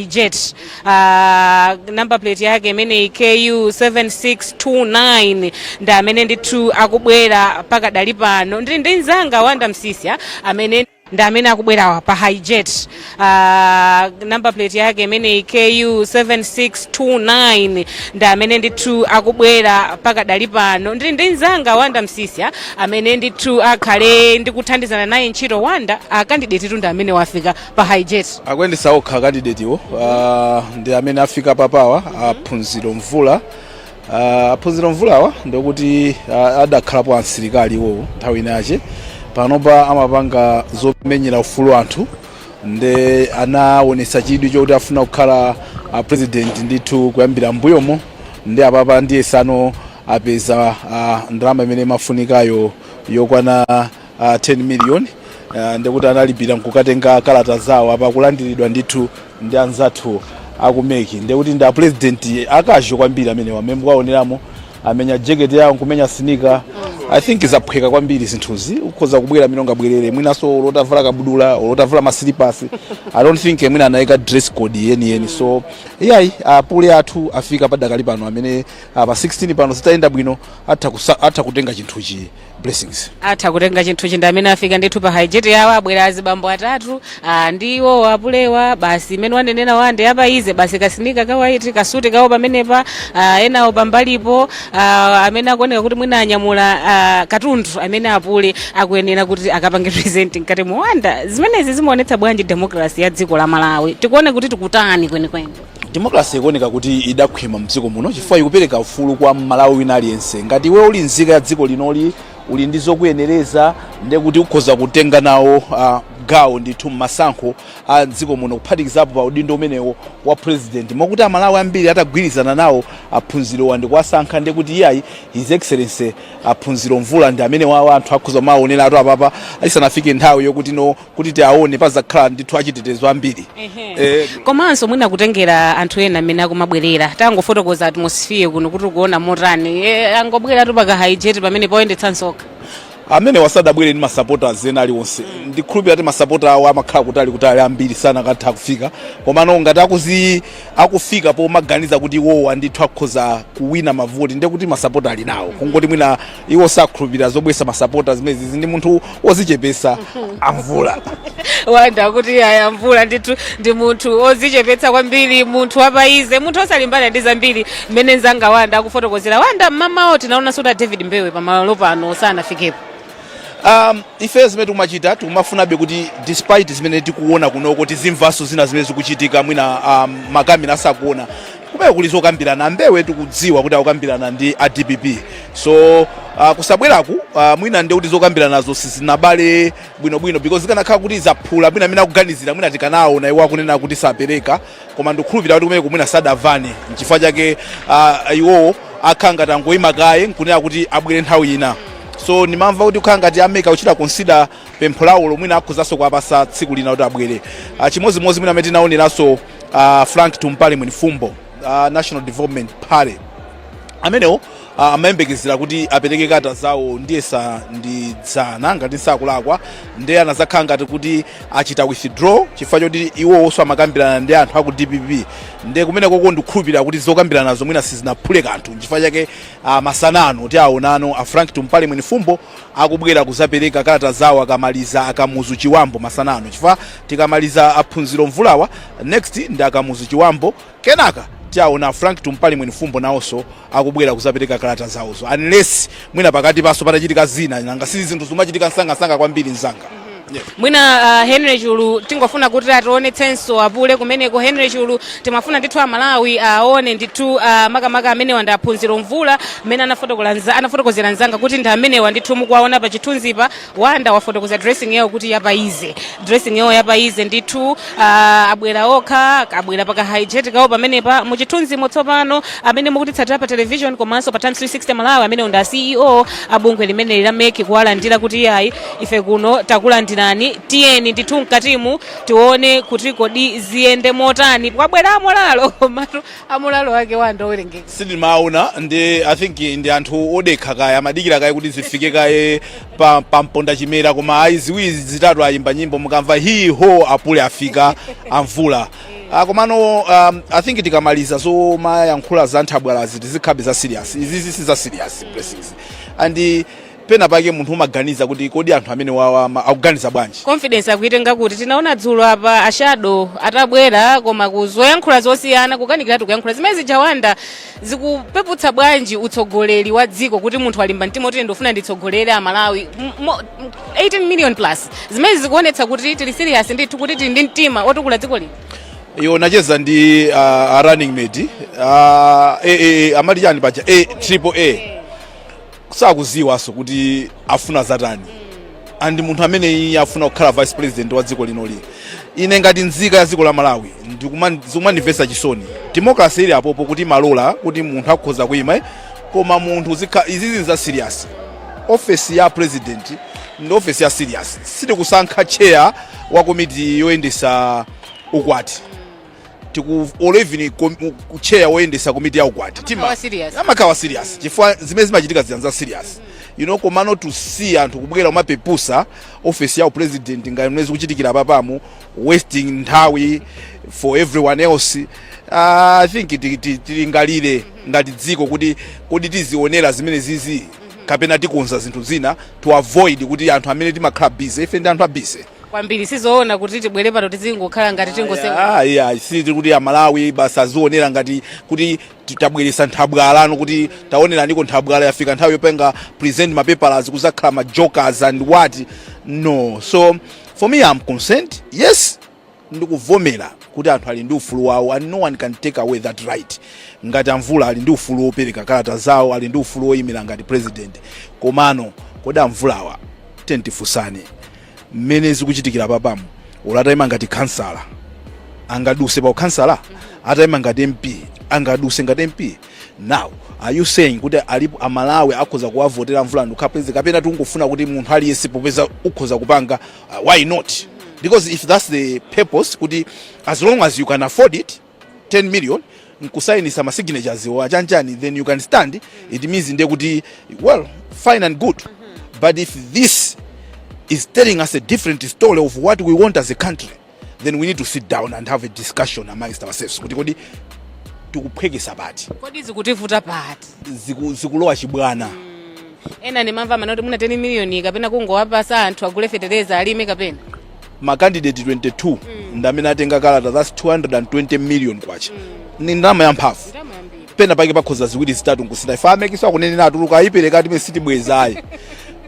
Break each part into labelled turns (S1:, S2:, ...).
S1: jet number plate yake imene KU 7629 nda amene ndithu akubwera paka dali pano ndi nzanga Wanda Msisya amene nda amene akubwera pa hijet number plate yake imene KU 7629 nda amene ndithu akubwera paka dali pano ndi nzanga Wanda Msisya amene ndithu akhale ndikuthandizana naye ntchito Wanda candidate nda amene wafika pa hijet
S2: akwendesa okha candidate wo ndi amene afika papawa Phunziro Mvura Phunziro Mvurawa ndokuti adakhalapo asilikali iwowo nthawi inache panopa amapanga zomenyera ufulu anthu nde anaonesa chidwi chokuti afuna kukhala president ndithu kuyambira mbuyomo ndi apapa ndiye sano apeza ndalama imene mafunikayo yokwana 10 million ndekuti analipira nkukatenga kalata zawo apa kulandiridwa ndithu ndi anzathu akumeki ndekuti nda president akajo kwambiri amene wamembo waoneramo amenya jacket yawo kumenya sneaker I think zaphweka kwambiri zinthuzi ukhoza kubwera minonga bwerere mwinaso lotavala kabudula lotavala maslippers I don't think mwina anayika dress code yeni so yayi apule athu afika padakali pano amene pa 16 pano zitaenda bwino atha kutenga chinthuchi blessings
S1: atha kutenga chinthuchi nda amene afika ndithu pa hijet yawo abwera azibambo atatu ndiwo apulewa basi imene wanenena Wande apa ize basi kasinika kawaiti kasuti kawo pamenepa enawo pambalipo amene akuoneka kuti mwina anyamula katundu amene apule akuyenera kuti akapange presenting kati Wanda zimenezi zimaonetsa bwanji democracy ya dziko la Malawi tikuone kuti tikutani kwenikweni
S2: democracy ikuoneka kuti idakhwima mdziko muno chifukwa ikupereka ufulu kwa Malawi wina aliyense ngati iwe uli nzika ya dziko linoli uli ndi zokuyenereza ndekuti ukhoza kutenga nawo gawo ndithu masankho a dziko muno kuphatikizapo pa udindo umenewo wa president mokuti Amalawi ambiri atagwirizana nawo Phunziro ndi kwasankha ndekuti iyayi his excellency Phunziro Mvura ndi amene wawo anthu akhoza maonera atu apapa alisanafike nthawi yokuti kuti tiaone pazakhala ndithu achitetezo ambiri
S1: komanso mwina kutengera anthu ena amene akumabwerera tangofotokoza atmosphere kuno kuti kuona motani angobwera tu paka hijet pamene poyendetsa nsoka
S2: amene wasadabwere ndi masupporters ena aliwonse ndikhulupirira kuti masupporter awo amakhala kutali ambiri sana akatha kufika komano ngati akufika po maganiza kuti iwowa ndithu akhoza kuwina mavoti ndekuti masupporter ali nawo kungoti mwina iwo sakhulupirira zobwesa masupporters zimezi ndi munthu wozichepesa Mvura
S1: Wanda kuti aya Mvura ndithu ndi munthu ozichepetsa kwambiri munthu apaize munthu osalimbana ndi zambiri mmene nzanga Wanda akufotokozera Wanda mamawo tinaona suta David Mbewe pamalo pano sanafikepo
S2: ife zimene tikumachita tikumafunabe kuti despite zimene tikuona kunoko tizimvaso zina zimene zikuchitika mwina makamera asakuona kumene kuli zokambirana Mbewe tikudziwa kuti akukambirana ndi DPP so kusabweraku mwina ndi kuti zokambirana nazo sizinabale bwinobwino because zikanakhala kuti zaphula mwina amene akuganizira mwina tikanaona iwo akunena kuti sapereka koma ndikukhulupirira kuti kumene mwina sadavane n'chifukwa chake iwowo akhanga tangoyima kaye nkunena kuti abwere nthawi ina so nimamva kuti ukhala ngati ameka uchita consider pempho lawo lomwe akhozaso kuapasa tsiku lina kuti abwere chimozimozi mwina amene tinaoneranso Frank Tumpale Mwenifumbo National Development Party amenewo amayembekezera kuti apereke kata zawo ndiyesa ndi dzana ngati sakulakwa ndi anazakhala ngati kuti achita withdraw chifukwa choti iwonso amakambirana ndi anthu aku DPP ndi kumene koko ndikukhulupirira kuti zokambirana nazo mwina sizinaphule kanthu chifukwa chake masanano kuti aonano Frank Tumpale Mwenifumbo akubwera kuzapereka kata zawo akamaliza akamuzu chiwambo masanano chifukwa tikamaliza Phunziro Mvurawa next ndi akamuzu chiwambo kenaka tiaona Frank Tumpale Mwenifumbo nawonso akubwera kuzapereka kalata zawozo unless mwina pakati paso patachitika zina nanga sizi zinthu zimachitika nsanga kwambiri nzanga
S1: mwina Henry Chulu tingofuna kuti ationetsenso apule kumeneko Henry Chulu timafuna ndithu Malawi aone ndithu makamaka amene Wanda Phunziro Mvura amene anafotokozera nzanga kuti ndi amene wandithu mukuwaona pa chithunzipa Wanda wafotokoza dressing yawo kuti yapaize dressing yawo yapaize ndithu abwera okha abwera paka hijet kawo pamenepa mu chithunzi motsopano amene mukutitsatira pa television komanso pa Times 360 Malawi amene ndi CEO abungwe limene lilameki kuwalandira kuti yayi ife kuno takulandira takutsimikizirani tiyeni ndithu mkatimu tione kuti kodi ziyende motani kwabwera amulalo matu amulalo wake wandowerengeka
S2: sindimaona ndi I think ndi anthu odekha kaya amadikira kaya kuti zifike kaye pa mponda chimera koma ayi ziwiri zitatu ayimba nyimbo mukamva hiho apule afika amvula komano I think tikamaliza so mayankhula za nthabwalazi tizikhabe za serious izi si za serious blessings and pena pake munthu umaganiza kuti kodi anthu amene wawa akuganiza bwanji
S1: confidence akuitenga kuti tinaona dzulo apa ashado atabwera koma kuzoyankhula zosiyana kukanikira kuyankhula zimene zijawanda zikupeputsa bwanji utsogoleri wa dziko kuti munthu alimba mtima kuti ndofuna nditsogolere amalawi 18 million plus zimene zikuonetsa kuti tili serious ndithu kuti tili ndi mtima otukula dziko lino
S2: iyo nacheza ndi running mate amati chani pacha triple A sakuziwaso kuti afuna zatani and munthu amene afuna kukhala vice president wa dziko linoli ine ngati nzika ya dziko la Malawi ndikumandivesa chisoni democracy ili apopo kuti malola kuti munthu akhoza kuima koma munthu izizi za serious office ya president ndi office ya serious siti kusankha chair wa committee yoyendesa ukwati olevini chair woyendesa committee ya ukwati amakhawa serious chifukwa zimene zimachitika ziyanza serious komano to see anthu kubwera umapepusa office ya president ngati mnezi kuchitikira papamu wasting nthawi for everyone else I think tilingalire ngati dziko kuti tizionera zimene zizi kapena tikonza zinthu zina to avoid kuti anthu amene timakhala busy ife ndi anthu abusy
S1: kwambiri sizoona kuti tibwere pano tizingokhala ngati tingosenga
S2: siti kuti amalawi basa zionera ngati kuti tabweresa nthabwalano kuti taonera niko nthabwala yafika nthawi yopenga present Mapepala kuzakhala ma jokers and what no so for me I'm concerned yes ndikuvomera kuti anthu ali ndi ufulu wawo and no one can take away that right ngati Mvura ali ndi ufulu wopereka kalata zawo ali ndi ufulu woyimira ngati president komano kodi Mvurawa tentifusane mmene zikuchitikira papamu ulatayima ngati kansala angaduse pa kansala atayima ngati MP angaduse ngati MP now are you saying kuti alipo amalawi akhoza kuwavotera Mvura ndukha president kapena tungofuna kuti munthu aliyense popeza ukhoza kupanga why not because if that's the purpose kuti as long as you can afford it 10 million nkusayinisa ma signatures wa chanchani then you can stand it means nde kuti well fine and good but if this is telling us a different story of what we want as a country then we need to sit down and have a discussion amongst ourselves kuti tikuphwekesa bati
S1: kodi zikutivuta pati
S2: zikulowa chibwana
S1: ena nimamva manoti muna 10 million kapena kungowapasa anthu agule fetereza alime kapena
S2: ma candidate 22 ndamene atenga kalata that's 220 million kwacha ni ndama yamphafu pena pake pakhoza ziwiri zitatu nkusintha ife amekiswa kunenena atuluka ayipereka timene sitibwezayi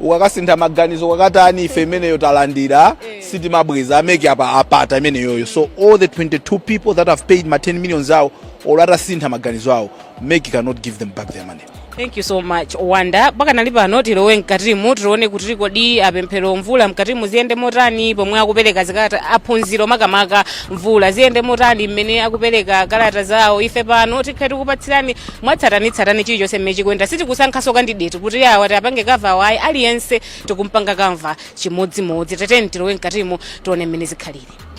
S2: ukakasintha maganizo kwakatani ife imeneyo talandira sitimabweza ameke apata imeneyoyo so all the 22 people that have paid ma 10 million zawo or atasintha maganizo awo make cannot give them back their money.
S1: Thank you so much Wanda pakanali pano tilowe mkatimu tione kuti kodi apemphero Mvura mkatimu ziyende motani pomwe akupereka zikalata aphunziro makamaka Mvura ziyende motani mmene akupereka kalata zawo ife pano tikhati kupatsirani mwatsatanitsatani chilichonse mmene chikuenda sitikusankhaso candidate kuti awa apange kava wayi aliyense tikumpanga kamva chimodzimodzi teteni tilowe mkatimu tione mmene zikhalire.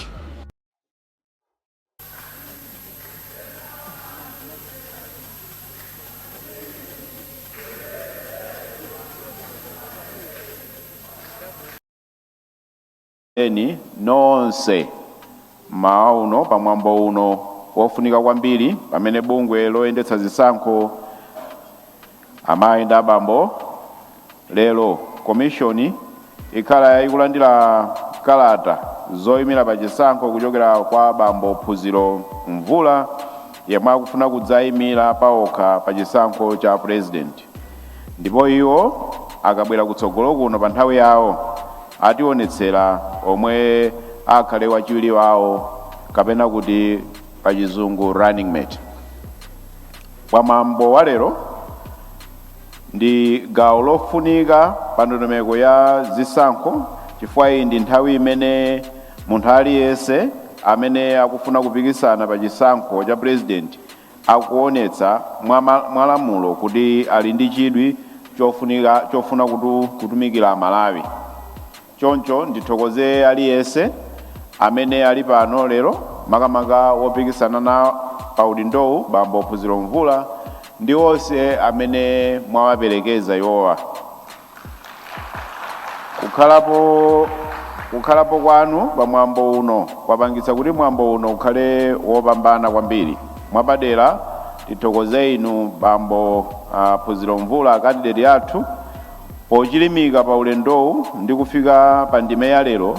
S3: Eni nonse mauno pamwambo uno wofunika kwambiri pamene bungwe loyendetsa zisankho amayi ndi abambo lero komishoni ikhala ikulandira kalata zoyimira pa chisankho kuchokera kwa abambo Phunziro Mvura yemwe akufuna kudzayimira paokha pa chisankho cha president ndipo iwo akabwera kutsogolo kuno pa nthawi yawo ationetsera omwe akhale wachiwiri wawo kapena kuti pa chizungu running mate. Pamwambo wa lero ndi gawo lofunika pa ndondomeko ya zisankho chifukwa iyi ndi nthawi imene munthu aliyense amene akufuna kupikisana pa chisankho cha president akuonetsa mwalamulo kuti ali ndi chidwi chofuna kutumikira Malawi. choncho ndithokoze aliyense amene ali pano lero makamaka wopikisana na paulindowu bambo Phunziro Mvura ndi onse amene mwawaperekeza iwowa. Kukhalapo kwanu pa mwambo uno kwapangitsa kuti mwambo uno ukhale wopambana kwambiri. Mwapadera tithokoze inu bambo Phunziro Mvura candidate yathu pochilimika pa ulendowu ndi kufika pa ndime ya lero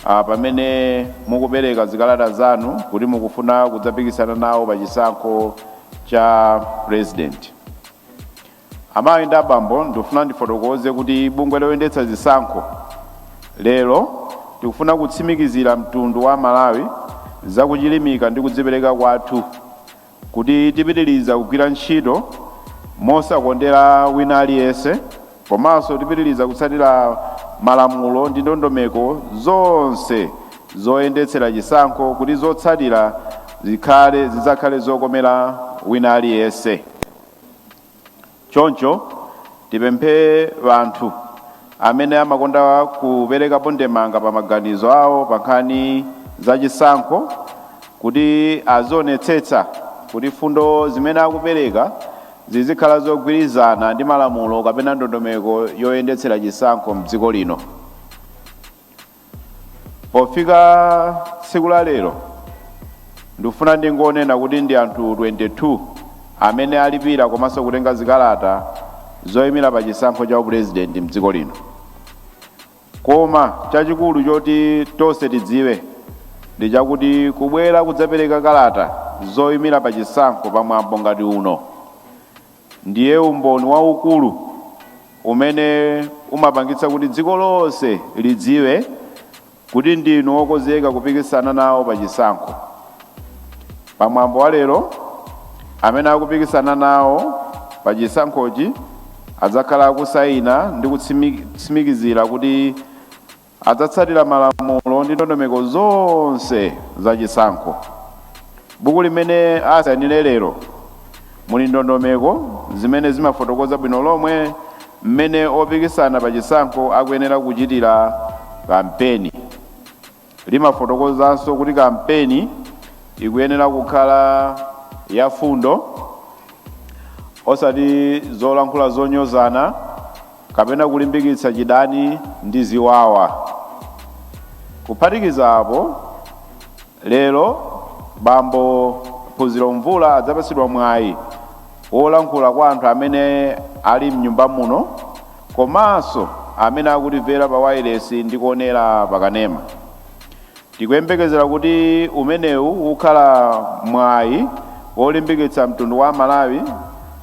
S3: pamene mukupereka zikalata zanu kuti mukufuna kudzapikisana nawo pa chisankho cha president. Amayi ndi abambo ndikufuna ndifotokoze kuti bungwe loyendetsa zisankho lero tikufuna kutsimikizira mtundu wa Malawi zakuchilimika ndi kudzipereka kwathu kuti tipitiriza kugwira ntchito mosakondera wina aliyense komanso tipitiriza kutsatira malamulo ndi ndondomeko zonse zoyendetsera chisankho kuti zotsatira zidzakhale zokomera wina aliyense. Choncho tipemphe vanthu amene amakonda kuperekapo ndemanga pa maganizo awo pa nkhani za chisankho kuti azionetsetsa kuti fundo zimene akupereka zizikhala zogwirizana ndi malamulo kapena ndondomeko yoyendetsera chisankho mdziko lino. Pofika tsiku la lero ndikufuna ndingonena kuti ndi anthu 22 amene alipira komanso kutenga zikalata zoyimira pa chisankho cha upresident mdziko lino. Koma chachikulu choti tonse tidziwe ndi chakuti kubwera kudzapereka kalata zoyimira pa chisankho pa mwambo ngati uno ndiye umboni waukulu umene umapangitsa kuti dziko lonse lidziwe kuti ndinu wokonzeka kupikisana nawo pa chisankho. Pa mwambo wa lero amene akupikisana nawo pa chisankhochi adzakhala akusayina ndi kutsimikizira kuti adzatsatira malamulo ndi ndondomeko zonse za chisankho. Buku limene asayinire lero muli ndondomeko zimene zimafotokoza bwino lomwe mmene opikisana pa chisankho akuyenera kuchitira kampeni. Limafotokozanso kuti kampeni ikuyenera kukhala ya fundo osati zolankhula zonyozana kapena kulimbikitsa chidani ndi ziwawa. Kuphatikiza apo lero bambo Phunziro Mvura adzapatsidwa mwayi wolankhula kwa anthu amene ali mnyumba muno komanso amene akutimvera pa wireless ndi kuonera pakanema. Tikuyembekezera kuti umenewu ukhala mwayi wolimbikitsa mtundu wa Malawi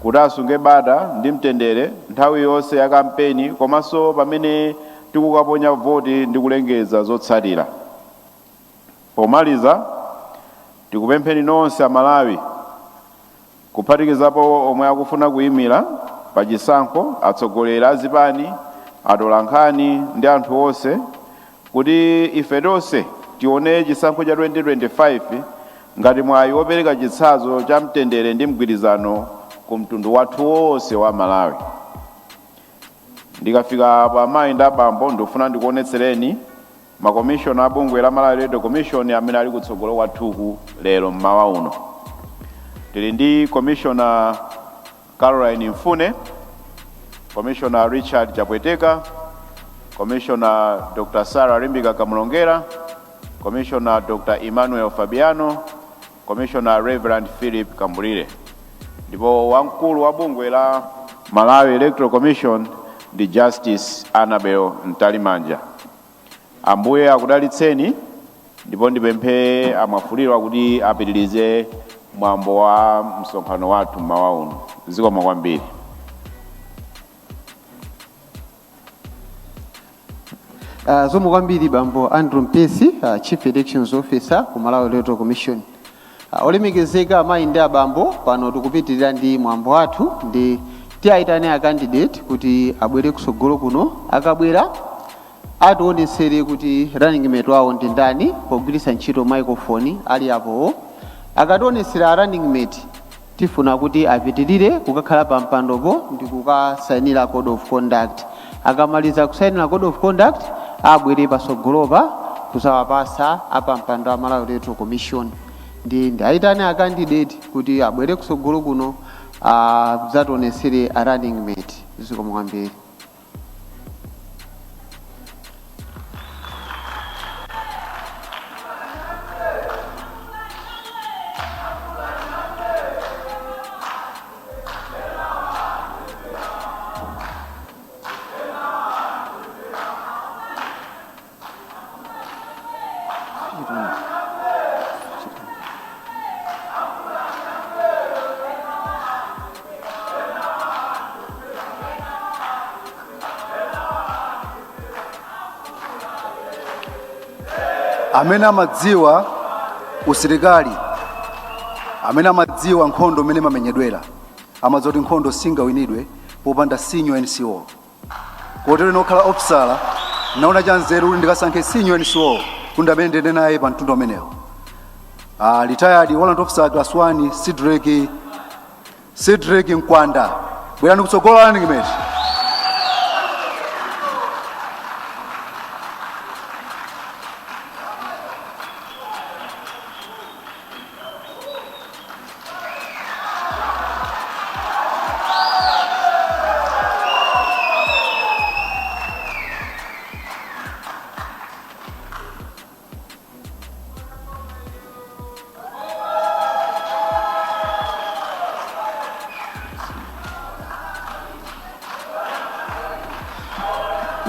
S3: kuti asunge bata ndi mtendere nthawi yonse ya kampeni komanso pamene tikukaponya voti ndi kulengeza zotsatira. Pomaliza tikupempheni nonse a Malawi kuphatikizapo omwe akufuna kuyimira pa chisankho, atsogoleri a zipani, atolankhani ndi anthu onse kuti ife tonse tione chisankho cha 2025 ngati mwayi wopereka chitsanzo cha mtendere ndi mgwirizano ku mtundu wathu wonse wa Malawi. Ndikafika pa amayi ndi abambo ndikufuna ndikuonetsereni makomishona a bungwe la Malawi Electoral Commission amene ali kutsogolo kwathuku lero mmawa uno. Tili ndi Commissioner Caroline Mfune, Commissioner Richard Chapweteka, Commissioner Dr. Sarah Rimbika Kamulongera, Commissioner Dr. Emmanuel Fabiano, Commissioner Reverend Philip Kambulire. Ndipo wamkulu wa bungwe la Malawi Electoral Commission ndi Justice Annabel Ntalimanja. Ambuye akudalitseni ndipo ndipemphe amafuliro kuti apitirize mwambo wa msonkhano wathu mmawa uno. Zikomo kwambiri.
S4: Zikomo kwambiri bambo Andrew Mpesi, Chief Elections Officer ku Malawi Electoral Commission. Olemekezeka amayi ndi abambo pano tikupitirira ndi mwambo wathu ndi tiyayitane a candidate kuti abwere kusogolo kuno. Akabwera ationesere kuti running mate wawo ndi ndani pogwiritsa ntchito microphone ali apowo. Akationesera running mate tifuna kuti apitirire kukakhala pa mpandopo ndi kukasayinira code of conduct. Akamaliza kusayinira code of conduct abwere pasogolopa kusawapasa apa mpando wa Malawi Electoral Commission ndi ayitane a candidate kuti abwere kusogolo kuno zationesere a running mate. Zikomo kwambiri.
S5: Amene amadziwa usilikali, amene amadziwa nkhondo imene mamenyedwera, amadzoti nkhondo singawinidwe popanda senior NCO. Kotero nokhala ofisala naona chanzeru uli ndikasankhe senior NCO kuti amene ndende naye pa mtundu amenewo. Retired warrant officer class 1 Cedric Nkwanda. Bwerani kutsogola running mate.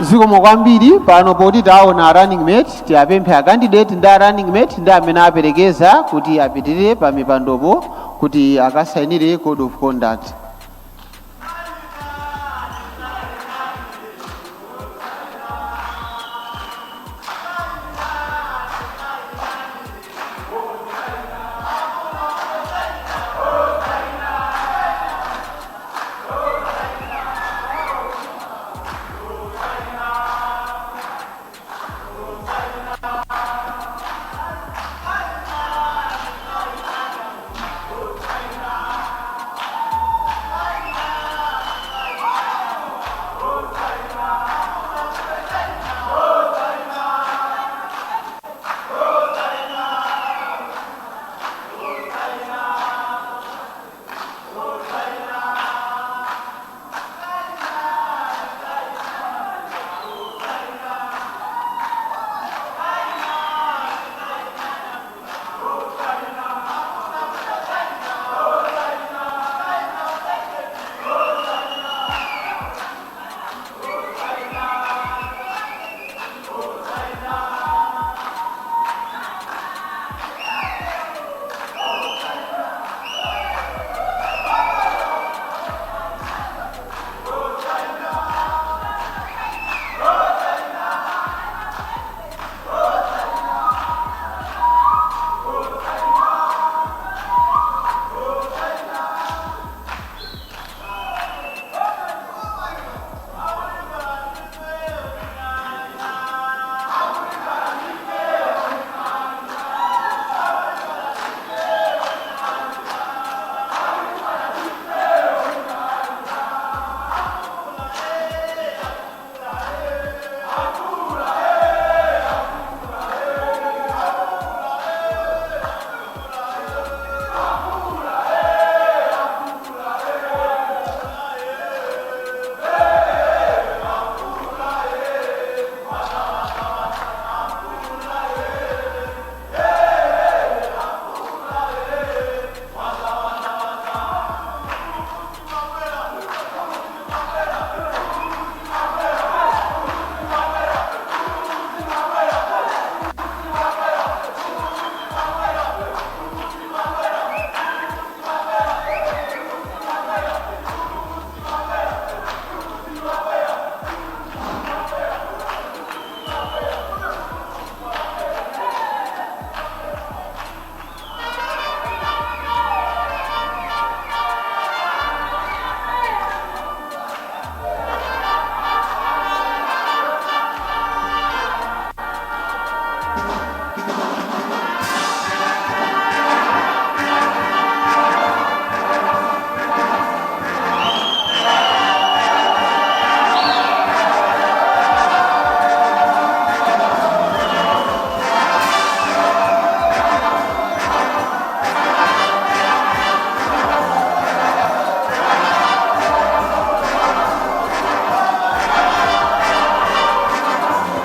S4: Zikomo kwambiri pano poti taona running mate tiapemphe a candidate ndi a running mate ndi amene aperekeza kuti apitirire pa mipandopo kuti akasainire code of conduct.